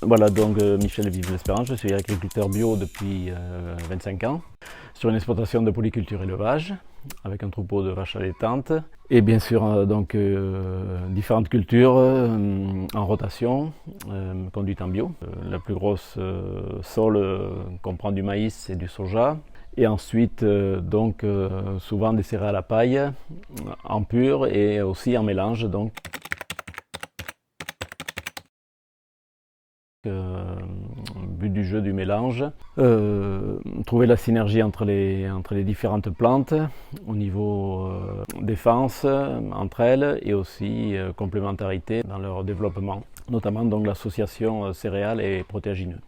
Voilà, donc Michel Vive-l'Espérance, je suis agriculteur bio depuis 25 ans, sur une exploitation de polyculture élevage, avec un troupeau de vaches allaitantes, et bien sûr différentes cultures en rotation, conduites en bio. La plus grosse sol comprend du maïs et du soja, et ensuite souvent des céréales à paille, en pur et aussi en mélange. Donc. But du jeu du mélange, trouver la synergie entre les différentes plantes au niveau défense entre elles et aussi complémentarité dans leur développement, notamment donc l'association céréales et protéagineux.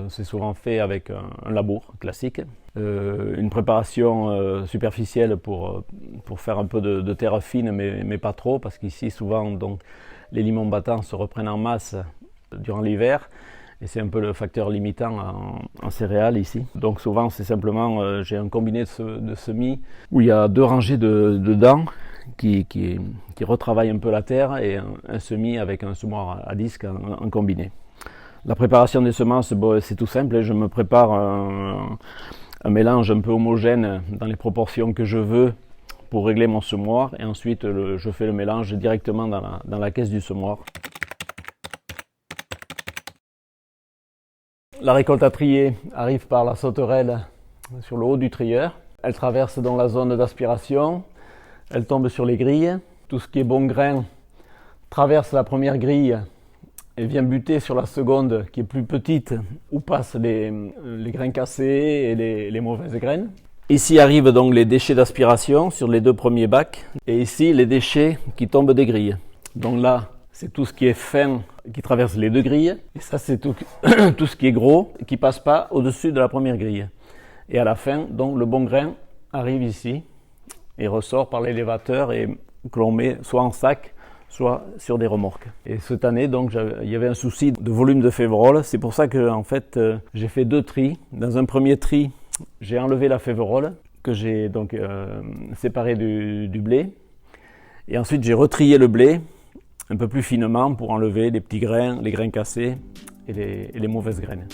C'est souvent fait avec un labour classique, une préparation superficielle pour faire un peu de terre fine, mais pas trop, parce qu'ici souvent donc, les limons battants se reprennent en masse durant l'hiver, et c'est un peu le facteur limitant en céréales ici. Donc souvent c'est simplement, j'ai un combiné de semis où il y a 2 rangées de dents qui retravaillent un peu la terre, et un semis avec un semoir à disque en combiné. La préparation des semences, c'est tout simple, je me prépare un mélange un peu homogène dans les proportions que je veux pour régler mon semoir, et ensuite je fais le mélange directement dans la caisse du semoir. La récolte à trier arrive par la sauterelle sur le haut du trieur. Elle traverse dans la zone d'aspiration, elle tombe sur les grilles. Tout ce qui est bon grain traverse la première grille et vient buter sur la seconde qui est plus petite, où passent les grains cassés et les mauvaises graines. Ici arrivent donc les déchets d'aspiration sur les 2 premiers bacs, et ici les déchets qui tombent des grilles. Donc là, c'est tout ce qui est fin qui traverse les 2 grilles, et ça c'est tout ce qui est gros qui passe pas au-dessus de la première grille. Et à la fin, donc le bon grain arrive ici et ressort par l'élévateur, et que l'on met soit en sac, soit sur des remorques. Et cette année, donc, il y avait un souci de volume de févrole. C'est pour ça que, en fait, j'ai fait 2 tris. Dans un premier tri, j'ai enlevé la févrole, que j'ai donc séparé du blé. Et ensuite, j'ai retrié le blé un peu plus finement pour enlever les petits grains, les grains cassés et les mauvaises graines.